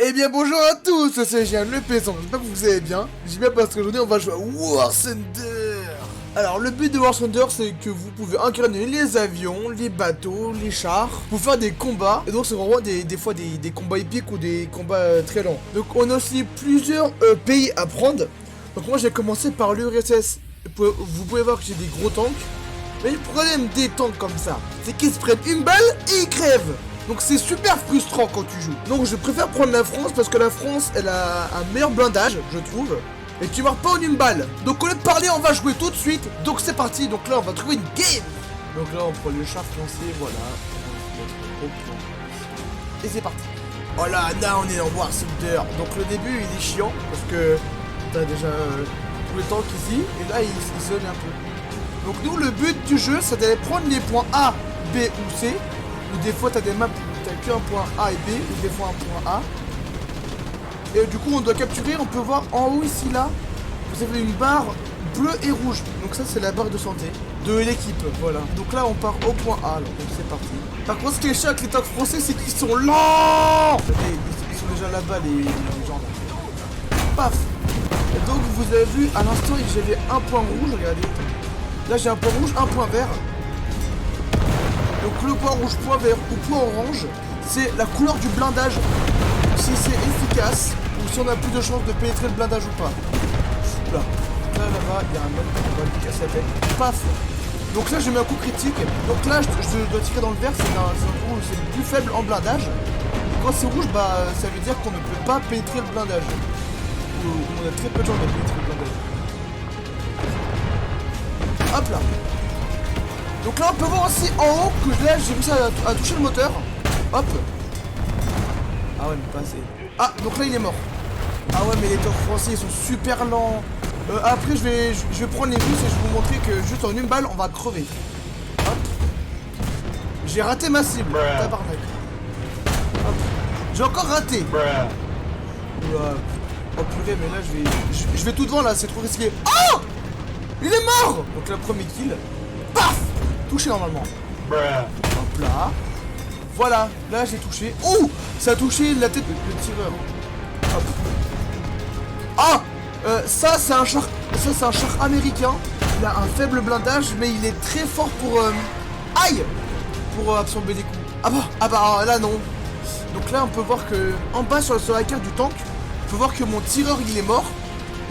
Eh bien bonjour à tous, c'est Jean le Péson, j'espère que vous allez bien. J'ai bien parce qu'aujourd'hui on va jouer à War Thunder. Alors le but de War Thunder c'est que vous pouvez incarner les avions, les bateaux, les chars, pour faire des combats. Et donc c'est vraiment des fois des combats épiques ou des combats très longs. Donc on a aussi plusieurs pays à prendre. Donc moi j'ai commencé par l'URSS. Vous pouvez voir que j'ai des gros tanks. Mais le problème des tanks comme ça, c'est qu'ils se prennent une balle et ils crèvent. Donc c'est super frustrant quand tu joues. Donc je préfère prendre la France parce que la France elle a un meilleur blindage, je trouve. Et tu meurs pas en une balle. Donc au lieu de parler, on va jouer tout de suite. Donc c'est parti. Donc là on va trouver une game. Donc là on prend le char français, voilà. Et c'est parti. Voilà, là on est dans War Thunder. Donc le début il est chiant parce que t'as déjà tous les tanks ici. Et là il s'isole un peu. Donc nous le but du jeu c'est d'aller prendre les points A, B ou C. Ou des fois t'as des maps où t'as qu'un point A et B, ou des fois un point A. Et du coup on doit capturer, on peut voir en haut ici là, vous avez une barre bleue et rouge. Donc ça c'est la barre de santé de l'équipe, voilà. Donc là on part au point A, donc c'est parti. Par contre ce qui est chiant avec les tanks français c'est qu'ils sont lents. Ils sont déjà là-bas les gens là. Paf. Et donc vous avez vu à l'instant j'avais un point rouge, regardez. Là j'ai un point rouge, un point vert. Donc le point rouge, point vert ou point orange, c'est la couleur du blindage. Si c'est efficace ou si on a plus de chances de pénétrer le blindage ou pas. Là, là-bas, il y a un mec qui va lui casser la tête. Paf. Donc là, je mets un coup critique. Donc là, je dois tirer dans le vert, c'est le plus faible en blindage. Quand c'est rouge, bah ça veut dire qu'on ne peut pas pénétrer le blindage. Ou on a très peu de chances de pénétrer le blindage. Hop là. Donc là on peut voir aussi en haut que là j'ai réussi à toucher le moteur. Hop. Ah ouais mais pas assez. Ah donc là il est mort. Ah ouais mais les tanks français ils sont super lents. Après je vais prendre les Russes et je vais vous montrer que juste en une balle on va crever. Hop. J'ai raté ma cible. Tabarnak. Hop. J'ai encore raté. Oula. Oh purée mais là je vais tout devant là, c'est trop risqué. Oh. Il est mort. Donc là premier kill. Paf. Touché normalement. Hop là. Voilà, là j'ai touché. Oh, ça a touché la tête de tireur. Hop. Ah, ça c'est un char. Ça c'est un char américain. Il a un faible blindage, mais il est très fort pour aïe, pour absorber des coups. Ah bah là non. Donc là on peut voir que en bas sur la carte du tank, on peut voir que mon tireur il est mort.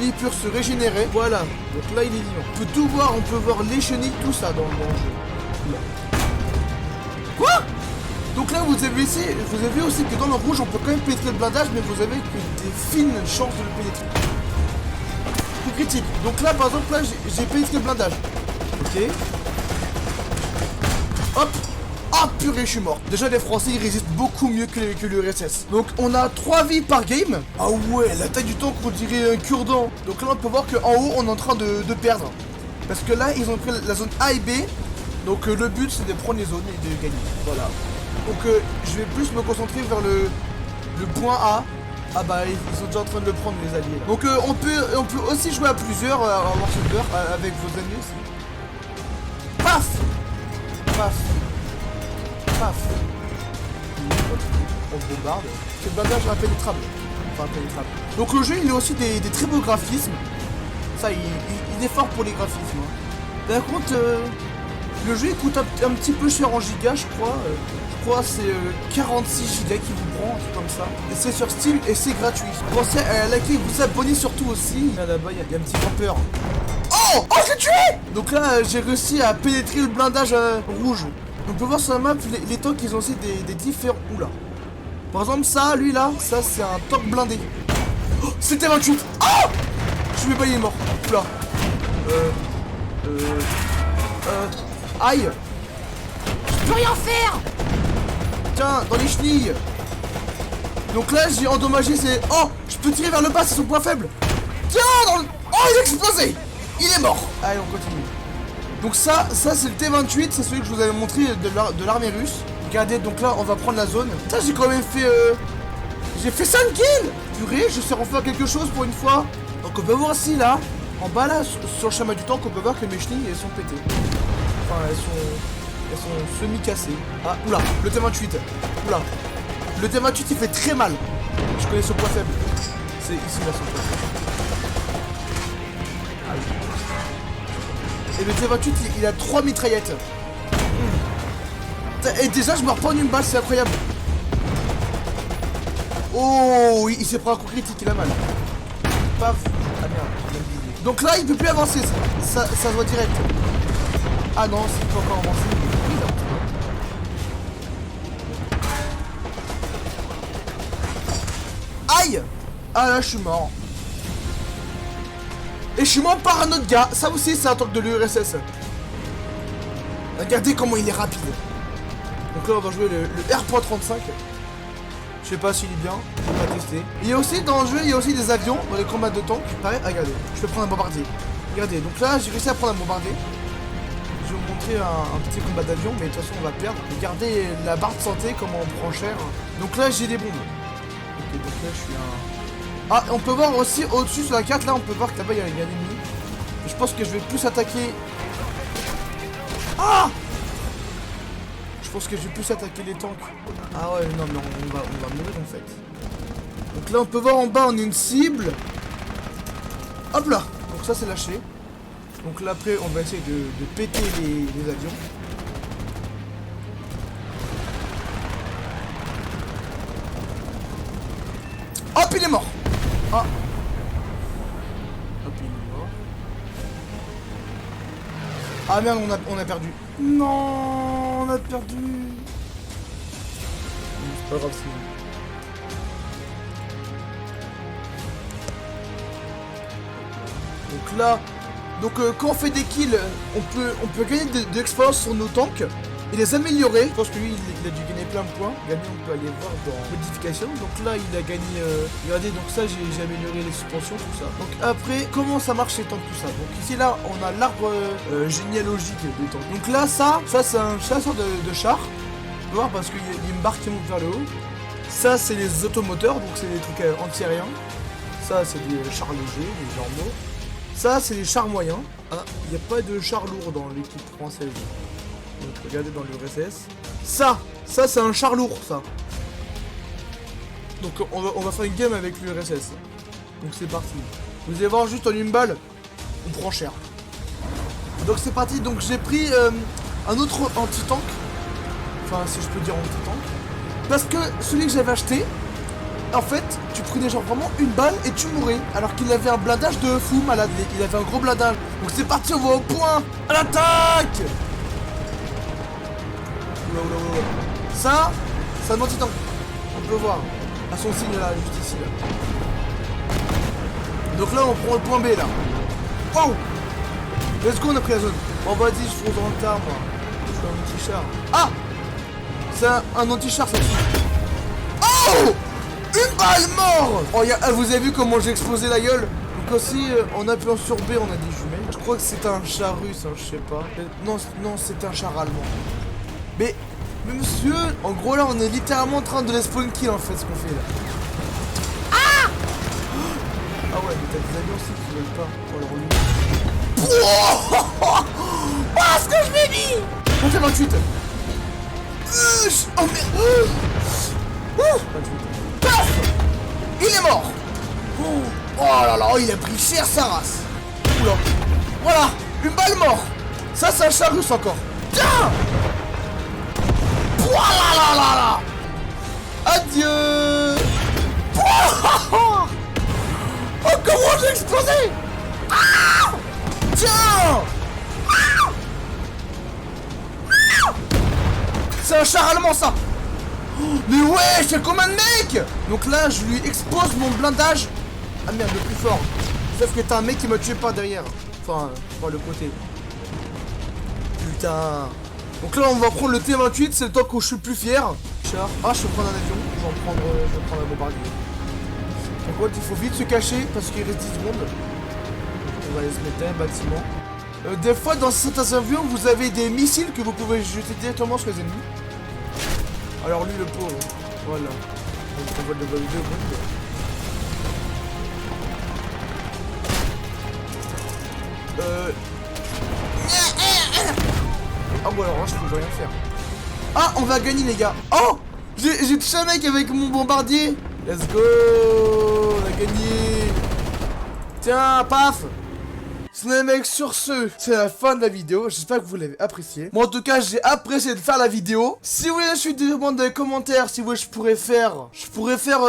Et il peut se régénérer. Voilà. Donc là il est vivant. On peut tout voir, on peut voir les chenilles, tout ça dans le jeu. Quoi? Donc là vous avez aussi que dans le rouge on peut quand même pénétrer le blindage, mais vous avez que des fines chances de le pénétrer. Coup critique. Donc là par exemple là j'ai pénétré le blindage. Ok. Hop. Ah purée je suis mort. Déjà les Français ils résistent beaucoup mieux que l'URSS. Donc on a 3 vies par game. Ah ouais la taille du tank on dirait un cure-dent. Donc là on peut voir qu'en haut on est en train de perdre. Parce que là ils ont pris la zone A et B. Donc le but c'est de prendre les zones et de gagner. Voilà. Donc je vais plus me concentrer vers le point A. Ah bah ils sont déjà en train de le prendre les alliés là. Donc on peut aussi jouer à plusieurs à War Thunder avec vos amis aussi. Paf. Paf. Paf. On se bombarde. C'est le blindage impénétrable. Enfin impénétrable. Donc le jeu il a aussi des très beaux graphismes. Ça il est fort pour les graphismes. Hein. Par contre le jeu il coûte un petit peu cher en gigas je crois. Je crois c'est 46 gigas qui vous prend, un truc comme ça. Et c'est sur Steam et c'est gratuit. Pensez à liker et vous abonner surtout aussi. Là-bas il y a un petit campeur. Oh je l'ai tué. Donc là j'ai réussi à pénétrer le blindage rouge. On peut voir sur la map les tanks ils ont aussi des différents. Oula. Par exemple ça, lui là, ça c'est un tank blindé. Oh, c'était 28. Oh je vais pas il est mort. Oula. Aïe. Je peux rien faire. Tiens, dans les chenilles. Donc là j'ai endommagé c'est. Oh je peux tirer vers le bas, c'est son point faible. Tiens dans le. Oh il a explosé. Il est mort. Allez on continue. Donc ça c'est le T28, c'est celui que je vous avais montré de l'armée russe. Regardez, donc là on va prendre la zone. Ça j'ai quand même fait j'ai fait 5 kills. Purée, je sais refaire quelque chose pour une fois. Donc on peut voir ici là, en bas là, sur le schéma du tank, on peut voir que mes chenilles elles sont pétées. Enfin elles sont semi-cassées. Ah, oula, le T28. Oula. Le T28 il fait très mal. Je connais son point faible. C'est ici là son point faible. Ah oui. Et le T28 il a 3 mitraillettes. Et déjà je me reprends une balle, c'est incroyable. Oh, il s'est pris un coup critique, il a mal. Paf. Ah merde. Donc là il peut plus avancer, ça se voit direct. Ah non, c'est pas encore avancé. Aïe. Ah là je suis mort. Et je suis mort par un autre gars. Ça aussi c'est un truc de l'URSS. Regardez comment il est rapide. Donc là on va jouer le R.35. Je sais pas s'il est bien, on va tester. Il y a aussi dans le jeu, il y a aussi des avions dans les combats de tanks. Pareil, regardez, je peux prendre un bombardier. Regardez, donc là j'ai réussi à prendre un bombardier. Je vais vous montrer un petit combat d'avion, mais de toute façon on va perdre. Regardez la barre de santé, comment on prend cher. Donc là j'ai des bombes. Ok, donc là je suis un... Ah, on peut voir aussi au-dessus sur la carte, là on peut voir que là-bas il y a un ennemi. Je pense que je vais plus attaquer... Ah! Je pense que je vais plus attaquer les tanks. Ah ouais, non, mais on va mourir en fait. Donc là, on peut voir en bas, on a une cible. Hop là. Donc ça, c'est lâché. Donc là, après, on va essayer de péter les avions. Hop, il est mort. Ah. Hop, il est mort. Ah merde, on a perdu. Non, on a perdu. C'est pas grave, c'est bon. Donc là, quand on fait des kills, on peut gagner de l'expérience sur nos tanks et les améliorer. Je pense que lui, il a dû gagner plein de points. Gagner, on peut aller voir dans modification. Donc là, il a gagné. Regardez, donc ça, j'ai amélioré les suspensions, tout ça. Donc après, comment ça marche les tanks, tout ça. Donc ici, là, on a l'arbre généalogique des tanks. Donc là, ça c'est un chasseur de chars. On peut voir parce qu'il y a une barre qui monte vers le haut. Ça, c'est les automoteurs, donc c'est des trucs anti-aériens. Ça, c'est des chars légers, des normaux. Ça, c'est les chars moyens. Ah, il n'y a pas de chars lourds dans l'équipe française. Donc, regardez dans l'URSS. Ça, c'est un char lourd, ça. Donc, on va faire une game avec l'URSS. Donc, c'est parti. Vous allez voir, juste en une balle, on prend cher. Donc, c'est parti. Donc, j'ai pris un autre anti-tank. Enfin, si je peux dire anti-tank. Parce que celui que j'avais acheté, en fait, tu prenais genre vraiment une balle et tu mourais. Alors qu'il avait un blindage de fou malade. Il avait un gros blindage. Donc c'est parti, on va au point. À l'attaque. Ça, c'est un anti-tank. On peut voir. À son signe là, juste ici là. Donc là, on prend le point B là. Wow. Let's go, on a pris la zone. Bon, vas-y, je fonce dans le tas, moi. Je suis un anti-char. Ah. C'est un anti-char, ça. Oh! Une balle mort. Oh, vous avez vu comment j'ai explosé la gueule? Donc aussi, en appuyant sur B, on a des jumelles. Je crois que c'est un char russe, hein, je sais pas. Non, c'est un char allemand. Mais monsieur, en gros là, on est littéralement en train de les spawn kill en fait, ce qu'on fait là. Ah! Ah ouais, mais t'as des avions aussi qui veulent pas. Oh, alors lui. Oh, ce que je l'ai mis! On fait 28. Oh merde! Paf! Il est mort! Oh là là, il a pris cher sa race! Oula! Voilà! Une balle mort! Ça, c'est un char russe encore! Tiens! Voilà là là là! Adieu! Oh, comment j'ai explosé! Ah! Tiens! C'est un char allemand ça! Mais ouais, c'est comme un mec! Donc là, je lui expose mon blindage. Ah merde, le plus fort. Sauf que t'as un mec qui m'a tué par derrière. Enfin, par le côté. Putain. Donc là, on va prendre le T28, c'est le tank où je suis le plus fier. Char. Ah, je vais prendre un avion. Je vais prendre un bombardier. Par contre, il faut vite se cacher parce qu'il reste 10 secondes. On va aller se mettre un bâtiment. Des fois, dans certains avions, vous avez des missiles que vous pouvez jeter directement sur les ennemis. Alors lui, le pauvre, voilà. Donc on va le valider au monde. Ah bon, alors là, je peux rien faire. Ah, on va gagner, les gars. Oh, j'ai touché un mec avec mon bombardier. Let's go. On a gagné. Tiens, paf. C'est les mecs, sur ce, c'est la fin de la vidéo. J'espère que vous l'avez apprécié. Moi, en tout cas, j'ai apprécié de faire la vidéo. Si vous voulez la suite, demandez dans les commentaires si vous voulez, je pourrais faire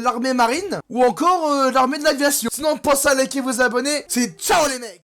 l'armée marine ou encore l'armée de l'aviation. Sinon, pensez à liker, vous abonner. C'est ciao les mecs.